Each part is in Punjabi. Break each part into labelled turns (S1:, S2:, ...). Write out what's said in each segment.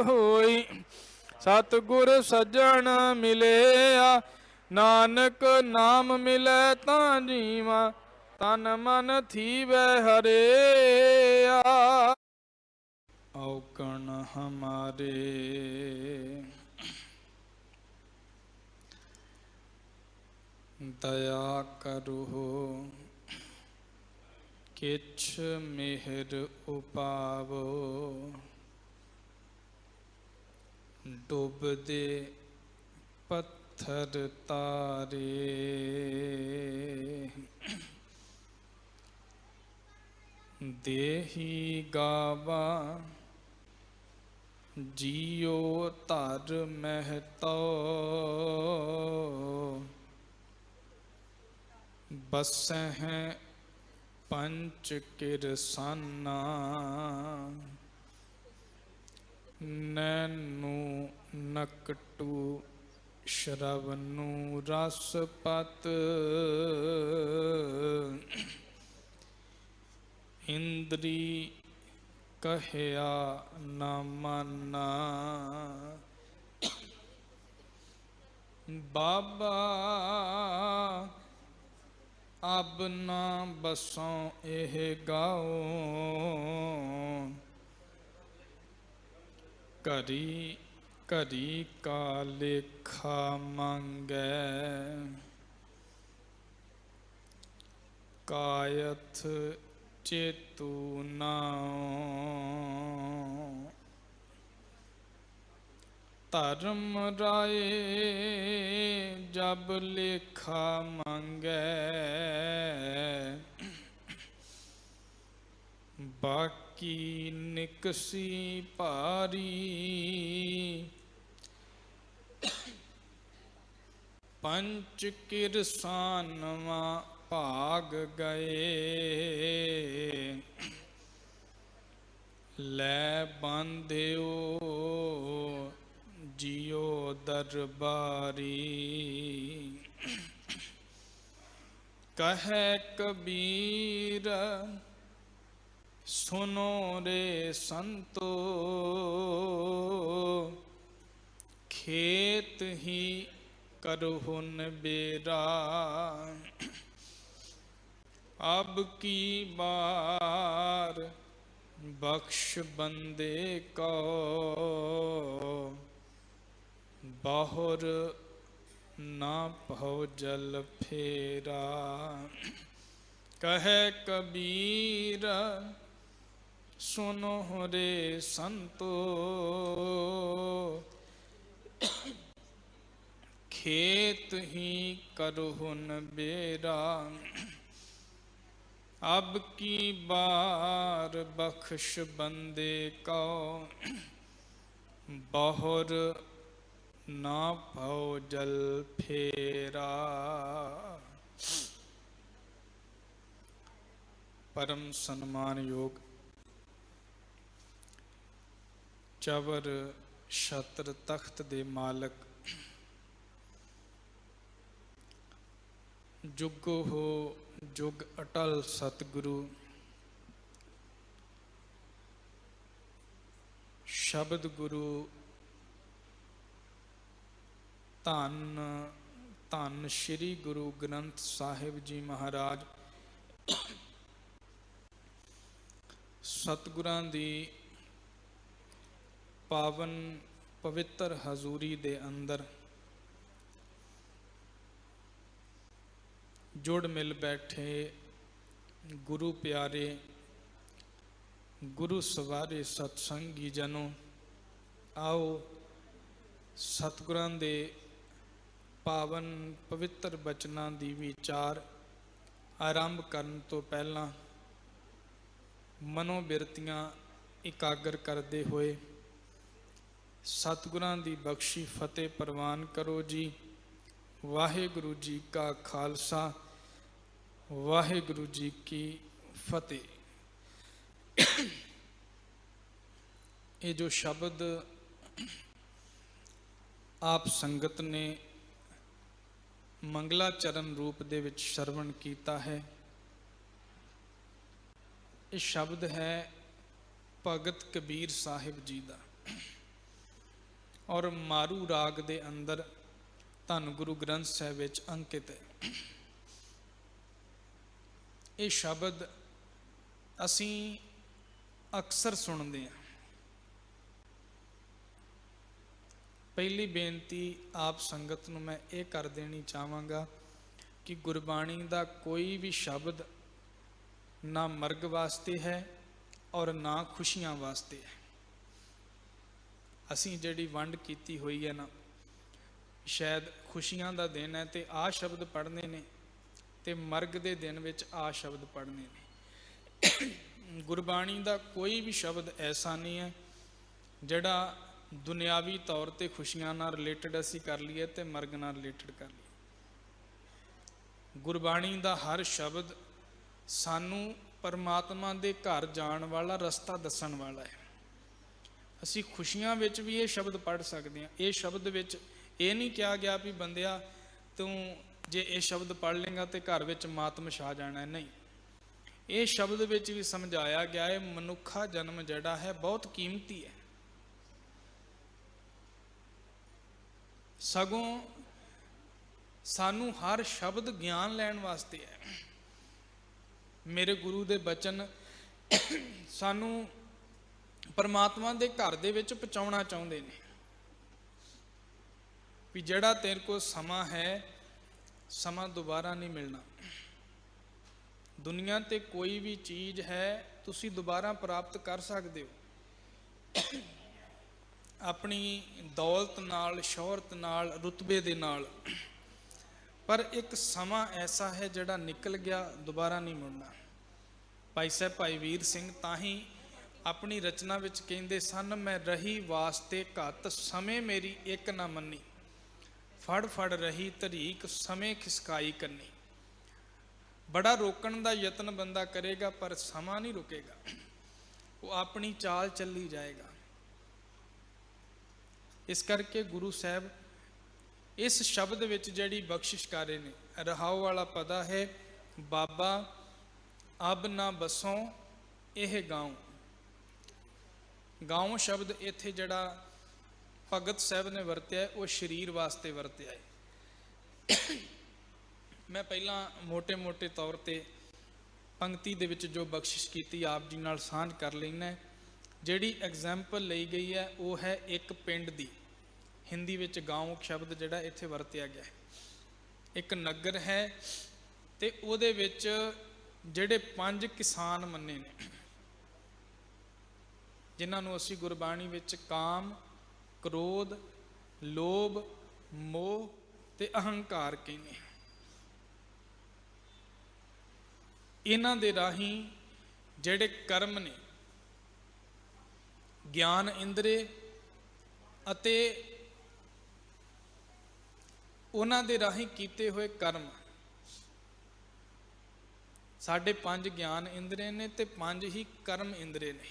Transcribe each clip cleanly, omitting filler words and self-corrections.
S1: होई। सतगुर सज्जन मिलिया, नानक नाम मिले तां जीवा, तन मन थीवै हरिया। औकण हमारे दया करो, किछ मेहर उपावो। डुबदे पत्थर तारे, देही गावा जियो धर महतो। बसह पंच किरसाना, नैनू नकटू श्रवणु रसपत। इंद्री कहया न माना, बाबा अब ना बसों एह गाओ। घरी घरी का लेखा मांगै, कायथ चेतु नाओ। धर्म राय जब लेखा मांगै, बाकी निकसी भारी। पंच किरसानवा भाग गए, लै बांध्यो जियो दरबारी। कहे कबीर सुनो रे संतो, खेत ही करहुन बेरा। अब की बार बख्श बंदे को, बहुर ना भव जल फेरा। कहे कबीर सुनो रे संतो, खेत ही करहुन बेरा। अब की बार बख्श बंदे को, बहुर ना भव जल फेरा। परम सम्मान योग चवर छत्र तख्त दे मालक, जुगो हो जुग अटल सतगुरु। शब्द गुरु धन धन श्री गुरु ग्रंथ साहिब जी महाराज। सतगुरां दी पावन पवित्र हजूरी दे अंदर जुड़ मिल बैठे गुरु प्यारे, गुरु सवारे सत्संगी जनों, आओ सतगुरां दे पावन पवित्र बचनां दी विचार आरंभ करन तो पहला मनोबिरतियां इकागर करते हुए सतगुरां दी बख्शी फतेह प्रवान करो जी। वाहिगुरु जी का खालसा, वाहिगुरु जी की फतेह। ये जो शब्द आप संगत ने मंगलाचरण रूप दे विच श्रवण कीता है, ये शब्द है भगत कबीर साहिब जी का। ਔਰ ਮਾਰੂ ਰਾਗ ਦੇ ਅੰਦਰ ਧੰਨ ਗੁਰੂ ਗ੍ਰੰਥ ਸਾਹਿਬ ਵਿੱਚ ਅੰਕਿਤ ਹੈ। ਇਹ ਸ਼ਬਦ ਅਸੀਂ ਅਕਸਰ ਸੁਣਦੇ ਹਾਂ। ਪਹਿਲੀ ਬੇਨਤੀ ਆਪ ਸੰਗਤ ਨੂੰ ਮੈਂ ਇਹ ਕਰ ਦੇਣੀ ਚਾਹਾਂਗਾ ਕਿ ਗੁਰਬਾਣੀ ਦਾ ਕੋਈ ਵੀ ਸ਼ਬਦ ਨਾ ਮਰਗ ਵਾਸਤੇ ਹੈ ਔਰ ਨਾ ਖੁਸ਼ੀਆਂ ਵਾਸਤੇ ਹੈ। ਅਸੀਂ ਜਿਹੜੀ ਵੰਡ ਕੀਤੀ ਹੋਈ ਹੈ ਨਾ, ਸ਼ਾਇਦ ਖੁਸ਼ੀਆਂ ਦਾ ਦਿਨ ਹੈ ਤੇ ਆਹ ਸ਼ਬਦ ਪੜ੍ਹਨੇ ਨੇ, ਤੇ ਮਰਗ ਦੇ ਦਿਨ ਵਿੱਚ ਆਹ ਸ਼ਬਦ ਪੜ੍ਹਨੇ ਨੇ। ਗੁਰਬਾਣੀ ਦਾ ਕੋਈ ਵੀ ਸ਼ਬਦ ਐਸਾ ਨਹੀਂ ਹੈ ਜਿਹੜਾ ਦੁਨਿਆਵੀ ਤੌਰ ਤੇ ਖੁਸ਼ੀਆਂ ਨਾਲ ਰਿਲੇਟਡ ਅਸੀਂ ਕਰ ਲਈਏ ਤੇ ਮਰਗ ਨਾਲ ਰਿਲੇਟਡ ਕਰ ਲਈਏ। ਗੁਰਬਾਣੀ ਦਾ ਹਰ ਸ਼ਬਦ ਸਾਨੂੰ ਪਰਮਾਤਮਾ ਦੇ ਘਰ ਜਾਣ ਵਾਲਾ ਰਸਤਾ ਦੱਸਣ ਵਾਲਾ ਹੈ। ਅਸੀਂ ਖੁਸ਼ੀਆਂ ਵਿੱਚ ਵੀ ਇਹ ਸ਼ਬਦ ਪੜ੍ਹ ਸਕਦੇ ਹਾਂ। ਇਹ ਸ਼ਬਦ ਵਿੱਚ ਇਹ ਨਹੀਂ ਕਿਹਾ ਗਿਆ ਵੀ ਬੰਦਿਆ ਤੂੰ ਜੇ ਇਹ ਸ਼ਬਦ ਪੜ੍ਹ ਲੇਗਾ ਤੇ ਘਰ ਵਿੱਚ ਮਾਤਮ ਛਾ ਜਾਣਾ ਹੈ, ਨਹੀਂ। ਇਹ ਸ਼ਬਦ ਵਿੱਚ ਵੀ ਸਮਝਾਇਆ ਗਿਆ ਹੈ ਮਨੁੱਖਾ ਜਨਮ ਜਿਹੜਾ ਹੈ ਬਹੁਤ ਕੀਮਤੀ ਹੈ। ਸਗੋਂ ਸਾਨੂੰ ਹਰ ਸ਼ਬਦ ਗਿਆਨ ਲੈਣ ਵਾਸਤੇ ਹੈ। ਮੇਰੇ ਗੁਰੂ ਦੇ ਬਚਨ ਸਾਨੂੰ ਪਰਮਾਤਮਾ ਦੇ ਘਰ ਦੇ ਵਿੱਚ ਪਹੁੰਚਾਉਣਾ ਚਾਹੁੰਦੇ ਨੇ ਵੀ ਜਿਹੜਾ ਤੇਰੇ ਕੋਲ ਸਮਾਂ ਹੈ, ਸਮਾਂ ਦੁਬਾਰਾ ਨਹੀਂ ਮਿਲਣਾ। ਦੁਨੀਆ ਤੇ ਕੋਈ ਵੀ ਚੀਜ਼ ਹੈ ਤੁਸੀਂ ਦੁਬਾਰਾ ਪ੍ਰਾਪਤ ਕਰ ਸਕਦੇ ਹੋ, ਆਪਣੀ ਦੌਲਤ ਨਾਲ, ਸ਼ੋਹਰਤ ਨਾਲ, ਰੁਤਬੇ ਦੇ ਨਾਲ, ਪਰ ਇੱਕ ਸਮਾਂ ਐਸਾ ਹੈ ਜਿਹੜਾ ਨਿਕਲ ਗਿਆ, ਦੁਬਾਰਾ ਨਹੀਂ ਮੁੜਨਾ। ਭਾਈ ਸਾਹਿਬ ਭਾਈ ਵੀਰ ਸਿੰਘ ਤਾਂ ਹੀ ਆਪਣੀ ਰਚਨਾ ਵਿੱਚ ਕਹਿੰਦੇ ਸਨ, ਮੈਂ ਰਹੀ ਵਾਸਤੇ ਘੱਤ, ਸਮੇਂ ਮੇਰੀ ਇੱਕ ਨਾ ਮੰਨੀ, ਫੜ ਫੜ ਰਹੀ ਧਰੀਕ, ਸਮੇਂ ਖਿਸਕਾਈ ਕੰਨੀ। ਬੜਾ ਰੋਕਣ ਦਾ ਯਤਨ ਬੰਦਾ ਕਰੇਗਾ ਪਰ ਸਮਾਂ ਨਹੀਂ ਰੁਕੇਗਾ, ਉਹ ਆਪਣੀ ਚਾਲ ਚੱਲੀ ਜਾਏਗਾ। ਇਸ ਕਰਕੇ ਗੁਰੂ ਸਾਹਿਬ ਇਸ ਸ਼ਬਦ ਵਿੱਚ ਜਿਹੜੀ ਬਖਸ਼ਿਸ਼ ਕਰ ਰਹੇ ਨੇ, ਰਹਾਉ ਵਾਲਾ ਪਦਾ ਹੈ, ਬਾਬਾ ਅਬ ਨਾ ਬਸੋਂ ਇਹ ਗਾਉਂ। ਗਾਉਂ ਸ਼ਬਦ ਇੱਥੇ ਜਿਹੜਾ ਭਗਤ ਸਾਹਿਬ ਨੇ ਵਰਤਿਆ ਉਹ ਸਰੀਰ ਵਾਸਤੇ ਵਰਤਿਆ ਹੈ। ਮੈਂ ਪਹਿਲਾਂ ਮੋٹے ਤੌਰ ਤੇ ਪੰਕਤੀ ਦੇ ਵਿੱਚ ਜੋ ਬਖਸ਼ਿਸ਼ ਕੀਤੀ ਆਪ ਜੀ ਨਾਲ ਸਾਂਝ ਕਰ ਲੈਣਾ। ਜਿਹੜੀ ਐਗਜ਼ਾਮਪਲ ਲਈ ਗਈ ਹੈ ਉਹ ਹੈ ਇੱਕ ਪਿੰਡ ਦੀ। ਹਿੰਦੀ ਵਿੱਚ ਗਾਉਂ ਸ਼ਬਦ ਜਿਹੜਾ ਇੱਥੇ ਵਰਤਿਆ ਗਿਆ ਹੈ। ਇੱਕ ਨਗਰ ਹੈ ਤੇ ਉਹਦੇ ਵਿੱਚ ਜਿਹੜੇ 5 ਕਿਸਾਨ ਮੰਨੇ ਨੇ, ਜਿਨ੍ਹਾਂ ਨੂੰ ਅਸੀਂ ਗੁਰਬਾਣੀ ਵਿੱਚ ਕਾਮ, ਕ੍ਰੋਧ, ਲੋਭ, ਮੋਹ ਤੇ ਅਹੰਕਾਰ ਕਹਿੰਦੇ ਹਾਂ। ਇਹਨਾਂ ਦੇ ਰਾਹੀਂ ਜਿਹੜੇ ਕਰਮ ਨੇ, ਗਿਆਨ ਇੰਦਰੇ ਅਤੇ ਉਹਨਾਂ ਦੇ ਰਾਹੀਂ ਕੀਤੇ ਹੋਏ ਕਰਮ, ਸਾਡੇ 5 ਗਿਆਨ ਇੰਦਰੇ ਨੇ ਤੇ 5 ਹੀ ਕਰਮ ਇੰਦਰੇ ਨੇ।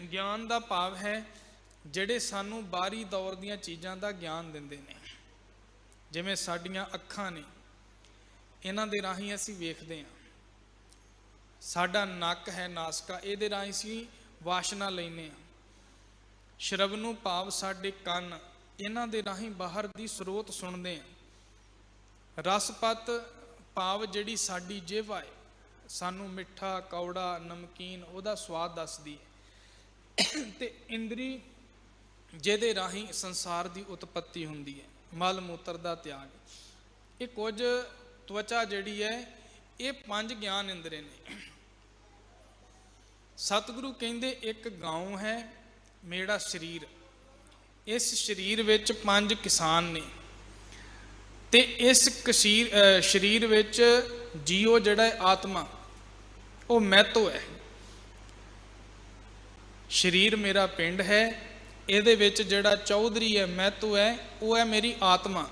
S1: ਗਿਆਨ ਦਾ ਭਾਵ ਹੈ ਜਿਹੜੇ ਸਾਨੂੰ ਬਾਹਰੀ ਦੌਰ ਦੀਆਂ ਚੀਜ਼ਾਂ ਦਾ ਗਿਆਨ ਦਿੰਦੇ ਨੇ। ਜਿਵੇਂ ਸਾਡੀਆਂ ਅੱਖਾਂ ਨੇ, ਇਹਨਾਂ ਦੇ ਰਾਹੀਂ ਅਸੀਂ ਵੇਖਦੇ ਹਾਂ। ਸਾਡਾ ਨੱਕ ਹੈ, ਨਾਸਕਾ, ਇਹਦੇ ਰਾਹੀਂ ਅਸੀਂ ਵਾਸ਼ਨਾ ਲੈਂਦੇ ਹਾਂ। ਸ਼ਰਵਨੂ ਭਾਵ ਸਾਡੇ ਕੰਨ, ਇਹਨਾਂ ਦੇ ਰਾਹੀਂ ਬਾਹਰ ਦੀ ਸਰੋਤ ਸੁਣਦੇ ਹਾਂ। ਰਸਪਤ ਭਾਵ ਜਿਹੜੀ ਸਾਡੀ ਜੀਹਵਾ ਹੈ, ਸਾਨੂੰ ਮਿੱਠਾ, ਕੌੜਾ, ਨਮਕੀਨ ਉਹਦਾ ਸਵਾਦ ਦੱਸਦੀ ਹੈ। ਤੇ ਇੰਦਰੀ ਜਿਹਦੇ ਰਾਹੀਂ ਸੰਸਾਰ ਦੀ ਉਤਪੱਤੀ ਹੁੰਦੀ ਹੈ, ਮਲ ਮੂਤਰ ਦਾ ਤਿਆਗ। ਇਹ ਕੁਝ ਤਵਚਾ ਜਿਹੜੀ ਹੈ, ਇਹ 5 ਗਿਆਨ ਇੰਦਰੇ ਨੇ। ਸਤਿਗੁਰੂ ਕਹਿੰਦੇ ਇੱਕ ਗਾਉਂ ਹੈ ਮੇਰਾ ਸਰੀਰ, ਇਸ ਸਰੀਰ ਵਿੱਚ 5 ਕਿਸਾਨ ਨੇ ਤੇ ਇਸ ਸਰੀਰ ਵਿੱਚ ਜੀਓ ਜਿਹੜਾ ਹੈ ਆਤਮਾ, ਉਹ ਮਹਿਤੋ ਹੈ। ਸਰੀਰ ਮੇਰਾ ਪਿੰਡ ਹੈ, ਇਹਦੇ ਵਿੱਚ ਜਿਹੜਾ ਚੌਧਰੀ ਹੈ, ਮਹਿਤੋ ਹੈ, ਉਹ ਹੈ ਮੇਰੀ ਆਤਮਾ।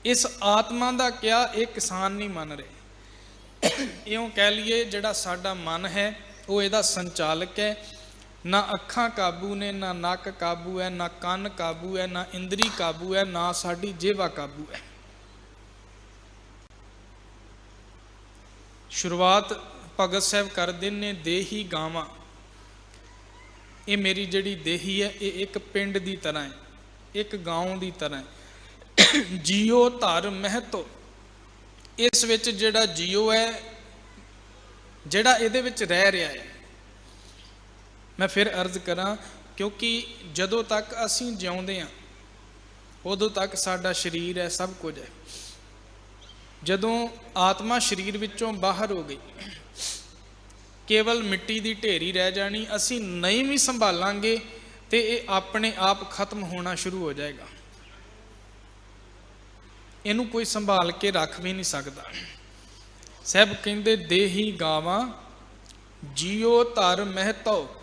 S1: ਇਸ ਆਤਮਾ ਦਾ ਕਿਹਾ ਇਹ ਕਿਸਾਨ ਨਹੀਂ ਮੰਨ ਰਹੇ। ਇਉਂ ਕਹਿ ਲਈਏ ਜਿਹੜਾ ਸਾਡਾ ਮਨ ਹੈ ਉਹ ਇਹਦਾ ਸੰਚਾਲਕ ਹੈ। ਨਾ ਅੱਖਾਂ ਕਾਬੂ ਨੇ, ਨਾ ਨੱਕ ਕਾਬੂ ਹੈ, ਨਾ ਕੰਨ ਕਾਬੂ ਹੈ, ਨਾ ਇੰਦਰੀ ਕਾਬੂ ਹੈ, ਨਾ ਸਾਡੀ ਜੀਹਵਾ ਕਾਬੂ ਹੈ। ਸ਼ੁਰੂਆਤ ਭਗਤ ਸਾਹਿਬ ਕਰਦੇ ਨੇ ਦੇਹੀ ਗਾਵਾਂ। ਇਹ ਮੇਰੀ ਜਿਹੜੀ ਦੇਹੀ ਹੈ ਇਹ ਇੱਕ ਪਿੰਡ ਦੀ ਤਰ੍ਹਾਂ ਹੈ, ਇੱਕ ਗਾਉਂ ਦੀ ਤਰ੍ਹਾਂ ਹੈ। ਜੀਓ ਧਰ ਮਹਿਤੋ, ਇਸ ਵਿੱਚ ਜਿਹੜਾ ਜੀਓ ਹੈ, ਜਿਹੜਾ ਇਹਦੇ ਵਿੱਚ ਰਹਿ ਰਿਹਾ ਹੈ। ਮੈਂ ਫਿਰ ਅਰਜ਼ ਕਰਾਂ, ਕਿਉਂਕਿ ਜਦੋਂ ਤੱਕ ਅਸੀਂ ਜਿਉਂਦੇ ਹਾਂ ਉਦੋਂ ਤੱਕ ਸਾਡਾ ਸਰੀਰ ਹੈ, ਸਭ ਕੁਝ ਹੈ। ਜਦੋਂ ਆਤਮਾ ਸਰੀਰ ਵਿੱਚੋਂ ਬਾਹਰ ਹੋ ਗਈ, ਕੇਵਲ ਮਿੱਟੀ ਦੀ ਢੇਰੀ ਰਹਿ ਜਾਣੀ, ਅਸੀਂ ਨਹੀਂ ਵੀ ਸੰਭਾਲਾਂਗੇ ਤੇ ਇਹ ਆਪਣੇ ਆਪ ਖਤਮ ਹੋਣਾ ਸ਼ੁਰੂ ਹੋ ਜਾਏਗਾ। ਇਹਨੂੰ ਕੋਈ ਸੰਭਾਲ ਕੇ ਰੱਖ ਵੀ ਨਹੀਂ ਸਕਦਾ। ਸਾਹਿਬ ਕਹਿੰਦੇ ਦੇਹੀ ਗਾਵਾਂ ਜੀਓ ਧਰ ਮਹਿਤੋ,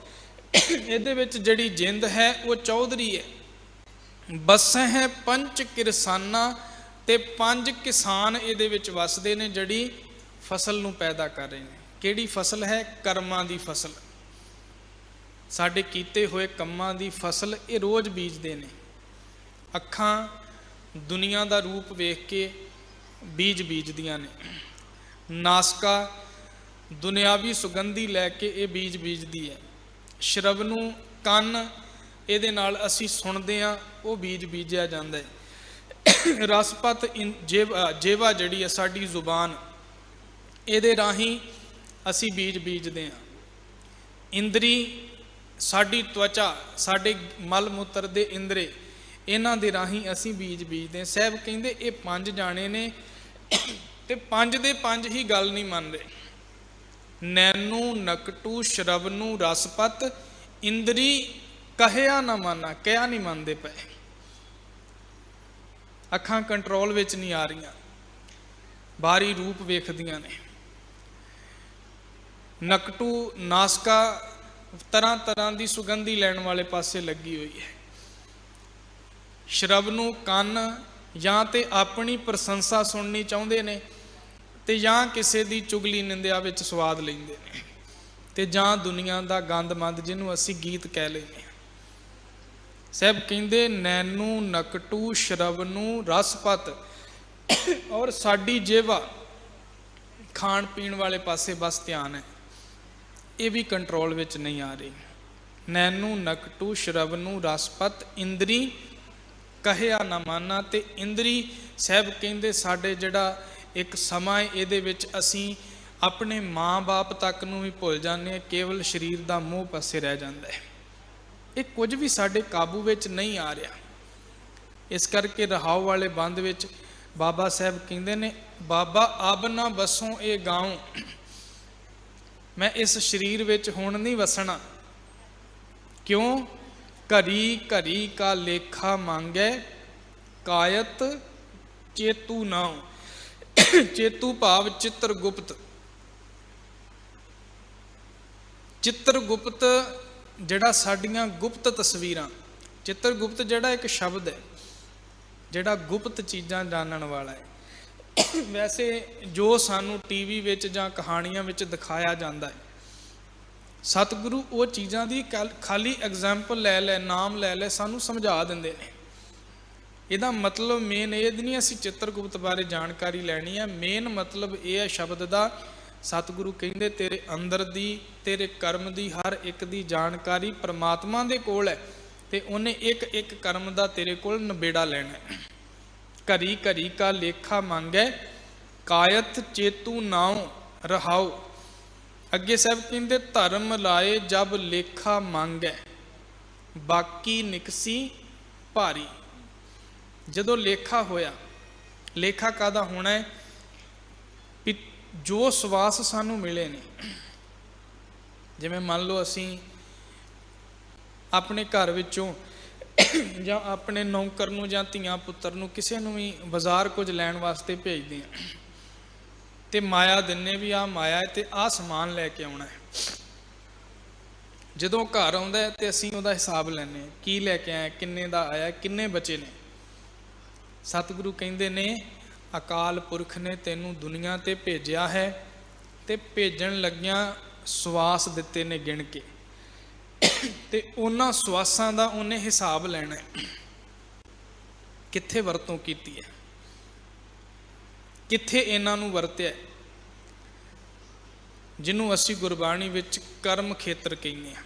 S1: ਇਹਦੇ ਵਿੱਚ ਜਿਹੜੀ ਜਿੰਦ ਹੈ ਉਹ ਚੌਧਰੀ ਹੈ। ਬਸੈ ਹੈ ਪੰਜ ਕਿਰਸਾਨਾ, ਤੇ 5 ਕਿਸਾਨ ਇਹਦੇ ਵਿੱਚ ਵਸਦੇ ਨੇ, ਜਿਹੜੀ ਫਸਲ ਨੂੰ ਪੈਦਾ ਕਰ ਰਹੇ ਨੇ। ਕਿਹੜੀ ਫਸਲ ਹੈ? ਕਰਮਾਂ ਦੀ ਫਸਲ। ਸਾਡੇ ਕੀਤੇ ਹੋਏ ਕੰਮਾਂ ਦੀ ਫਸਲ ਇਹ ਰੋਜ਼ ਬੀਜਦੇ ਨੇ। ਅੱਖਾਂ ਦੁਨੀਆ ਦਾ ਰੂਪ ਵੇਖ ਕੇ ਬੀਜ ਬੀਜਦੀਆਂ ਨੇ, ਨਾਸਕਾ ਦੁਨਿਆਵੀ ਸੁਗੰਧੀ ਲੈ ਕੇ ਇਹ ਬੀਜ ਬੀਜਦੀ ਹੈ। ਸ਼ਰਵਨੂ ਕੰਨ, ਇਹਦੇ ਨਾਲ ਅਸੀਂ ਸੁਣਦੇ ਹਾਂ, ਉਹ ਬੀਜ ਬੀਜਿਆ ਜਾਂਦਾ ਹੈ। ਰਸਪਤ ਜੇਵਾ ਜਿਹੜੀ ਹੈ ਸਾਡੀ ਜ਼ੁਬਾਨ, ਇਹਦੇ ਰਾਹੀਂ ਅਸੀਂ ਬੀਜ ਬੀਜਦੇ ਹਾਂ। ਇੰਦਰੀ ਸਾਡੀ ਤਵਚਾ, ਸਾਡੇ ਮਲ ਮੂਤਰ ਦੇ ਇੰਦਰੇ, ਇਹਨਾਂ ਦੇ ਰਾਹੀਂ ਅਸੀਂ ਬੀਜ ਬੀਜਦੇ ਹਾਂ। ਸਾਹਿਬ ਕਹਿੰਦੇ ਇਹ 5 ਜਾਣੇ ਨੇ ਤੇ 5 ਦੇ 5 ਹੀ ਗੱਲ ਨਹੀਂ ਮੰਨਦੇ। ਨੈਨੂ ਨਕਟੂ ਸ਼ਰਵਨੂ ਰਸਪਤ ਇੰਦਰੀ ਕਹਿਆ ਨਾ ਮਾਨਾ, ਕਹਿਆ ਨਹੀਂ ਮੰਨਦੇ ਪਏ। ਅੱਖਾਂ ਕੰਟਰੋਲ ਵਿੱਚ ਨਹੀਂ ਆ ਰਹੀਆਂ, ਬਾਹਰੀ ਰੂਪ ਵੇਖਦੀਆਂ ਨੇ। ਨਕਟੂ ਨਾਸਕਾ ਤਰ੍ਹਾਂ ਤਰ੍ਹਾਂ ਦੀ ਸੁਗੰਧੀ ਲੈਣ ਵਾਲੇ ਪਾਸੇ ਲੱਗੀ ਹੋਈ ਹੈ। ਸ਼ਰਵਨੂ ਕੰਨ, ਜਾਂ ਤੇ ਆਪਣੀ ਪ੍ਰਸ਼ੰਸਾ ਸੁਣਨੀ ਚਾਹੁੰਦੇ ਨੇ ਤੇ ਜਾਂ ਕਿਸੇ ਦੀ ਚੁਗਲੀ ਨਿੰਦਿਆ ਵਿੱਚ ਸਵਾਦ ਲੈਂਦੇ ਨੇ, ਤੇ ਜਾਂ ਦੁਨੀਆ ਦਾ ਗੰਦ ਮੰਦ ਜਿਹਨੂੰ ਅਸੀਂ ਗੀਤ ਕਹਿ ਲੈਂਦੇ ਹਾਂ। ਸਾਹਿਬ ਕਹਿੰਦੇ ਨੈਨੂ ਨਕਟੂ ਸ਼ਰਵਨੂ ਰਸਪਤ, ਔਰ ਸਾਡੀ ਜੇਵਾ ਖਾਣ ਪੀਣ ਵਾਲੇ ਪਾਸੇ ਬਸ ਧਿਆਨ ਹੈ, ਇਹ ਵੀ ਕੰਟਰੋਲ ਵਿੱਚ ਨਹੀਂ ਆ ਰਹੀ। ਨੈਨੂ ਨਕਟੂ ਸ਼ਰਵਨੂ ਰਸਪਤ ਇੰਦਰੀ ਕਹਿਆ ਨਾ ਮਾਨਾ, ਤੇ ਇੰਦਰੀ ਸਾਹਿਬ ਕਹਿੰਦੇ ਸਾਡੇ ਜਿਹੜਾ ਇੱਕ ਸਮਾਂ ਹੈ, ਇਹਦੇ ਵਿੱਚ ਅਸੀਂ ਆਪਣੇ ਮਾਂ-ਬਾਪ ਤੱਕ ਨੂੰ ਵੀ ਭੁੱਲ ਜਾਂਦੇ ਹਾਂ, ਕੇਵਲ ਸਰੀਰ ਦਾ ਮੋਹ ਪਾਸੇ ਰਹਿ ਜਾਂਦਾ ਹੈ। ਇਹ ਕੁਝ ਵੀ ਸਾਡੇ ਕਾਬੂ ਵਿੱਚ ਨਹੀਂ ਆ ਰਿਹਾ। ਇਸ ਕਰਕੇ ਰਹਾਉ ਵਾਲੇ ਬੰਦ ਵਿੱਚ ਬਾਬਾ ਸਾਹਿਬ ਕਹਿੰਦੇ ਨੇ, ਬਾਬਾ ਅਬ ਨਾ ਵਸੋਂ ਇਹ ਗਾਉਂ, ਮੈਂ ਇਸ ਸਰੀਰ ਵਿੱਚ ਹੁਣ ਨਹੀਂ ਵਸਣਾ। ਕਿਉਂ? ਘਰੀ ਘਰੀ ਕਾ ਲੇਖਾ ਮੰਗੈ, ਕਾਇਤ ਚੇਤੂ ਨਾਉ। ਚੇਤੂ ਭਾਵ ਚਿੱਤਰ ਗੁਪਤ। ਚਿੱਤਰ ਗੁਪਤ ਜਿਹੜਾ ਸਾਡੀਆਂ ਗੁਪਤ ਤਸਵੀਰਾਂ, ਚਿੱਤਰ ਗੁਪਤ ਜਿਹੜਾ ਇੱਕ ਸ਼ਬਦ ਹੈ ਜਿਹੜਾ ਗੁਪਤ ਚੀਜ਼ਾਂ ਜਾਣਨ ਵਾਲਾ ਹੈ। ਵੈਸੇ ਜੋ ਸਾਨੂੰ ਟੀਵੀ ਵਿੱਚ ਜਾਂ ਕਹਾਣੀਆਂ ਵਿੱਚ ਦਿਖਾਇਆ ਜਾਂਦਾ ਹੈ, ਸਤਿਗੁਰੂ ਉਹ ਚੀਜ਼ਾਂ ਦੀ ਖਾਲੀ ਐਗਜ਼ਾਮਪਲ ਲੈ ਲੈ, ਨਾਮ ਲੈ ਲੈ, ਸਾਨੂੰ ਸਮਝਾ ਦਿੰਦੇ ਨੇ। ਇਹਦਾ ਮਤਲਬ ਮੇਨ ਇਹ ਨਹੀਂ ਅਸੀਂ ਚਿੱਤਰਗੁਪਤ ਬਾਰੇ ਜਾਣਕਾਰੀ ਲੈਣੀ ਹੈ। ਮੇਨ ਮਤਲਬ ਇਹ ਹੈ ਸ਼ਬਦ ਦਾ, ਸਤਿਗੁਰੂ ਕਹਿੰਦੇ ਤੇਰੇ ਅੰਦਰ ਦੀ, ਤੇਰੇ ਕਰਮ ਦੀ ਹਰ ਇੱਕ ਦੀ ਜਾਣਕਾਰੀ ਪਰਮਾਤਮਾ ਦੇ ਕੋਲ ਹੈ, ਤੇ ਉਹਨੇ ਇੱਕ ਇੱਕ ਕਰਮ ਦਾ ਤੇਰੇ ਕੋਲ ਨਿਬੇੜਾ ਲੈਣਾ। ਘਰੀ ਘਰੀ ਕਾ ਲੇਖਾ ਮੰਗੈ, ਕਾਇਤ ਚੇਤੂ ਨਾਉ ਰਹਾਉ। ਅੱਗੇ ਸਾਹਿਬ ਕਹਿੰਦੇ ਧਰਮ ਲਾਏ ਜਬ ਲੇਖਾ ਮੰਗੈ, ਬਾਕੀ ਨਿਕਸੀ ਭਾਰੀ। ਜਦੋਂ ਲੇਖਾ ਹੋਇਆ, ਲੇਖਾ ਕਾਹਦਾ ਹੋਣਾ ਹੈ? ਜੋ ਸਵਾਸ ਸਾਨੂੰ ਮਿਲੇ ਨੇ, ਜਿਵੇਂ ਮੰਨ ਲਓ ਅਸੀਂ ਆਪਣੇ ਘਰ ਵਿੱਚੋਂ ਜਾਂ ਆਪਣੇ ਨੌਕਰ ਨੂੰ ਜਾਂ ਧੀਆਂ ਪੁੱਤਰ ਨੂੰ ਕਿਸੇ ਨੂੰ ਵੀ ਬਾਜ਼ਾਰ ਕੁਝ ਲੈਣ ਵਾਸਤੇ ਭੇਜਦੇ ਹਾਂ, ਤੇ ਮਾਇਆ ਦਿੰਨੇ ਵੀ ਆਹ ਮਾਇਆ ਹੈ ਤੇ ਆਹ ਸਮਾਨ ਲੈ ਕੇ ਆਉਣਾ ਹੈ। ਜਦੋਂ ਘਰ ਆਉਂਦਾ ਹੈ ਤੇ ਅਸੀਂ ਉਹਦਾ ਹਿਸਾਬ ਲੈਂਦੇ ਹਾਂ, ਕੀ ਲੈ ਕੇ ਆਇਆ, ਕਿੰਨੇ ਦਾ ਆਇਆ, ਕਿੰਨੇ ਬੱਚੇ ਨੇ। ਸਤਿਗੁਰੂ ਕਹਿੰਦੇ ਨੇ ਅਕਾਲ ਪੁਰਖ ਨੇ ਤੈਨੂੰ ਦੁਨੀਆ ਤੇ ਭੇਜਿਆ ਹੈ, ਤੇ ਭੇਜਣ ਲੱਗਿਆਂ ਸਵਾਸ ਦਿੱਤੇ ਨੇ ਗਿਣ ਕੇ, ਤੇ ਉਹਨਾਂ ਸਵਾਸਾਂ ਦਾ ਉਹਨੇ ਹਿਸਾਬ ਲੈਣਾ ਹੈ। ਕਿੱਥੇ ਵਰਤੋਂ ਕੀਤੀ ਹੈ, ਕਿੱਥੇ ਇਹਨਾਂ ਨੂੰ ਵਰਤਿਆ, ਜਿਹਨੂੰ ਅਸੀਂ ਗੁਰਬਾਣੀ ਵਿੱਚ ਕਰਮ ਖੇਤਰ ਕਹਿੰਦੇ ਹਾਂ।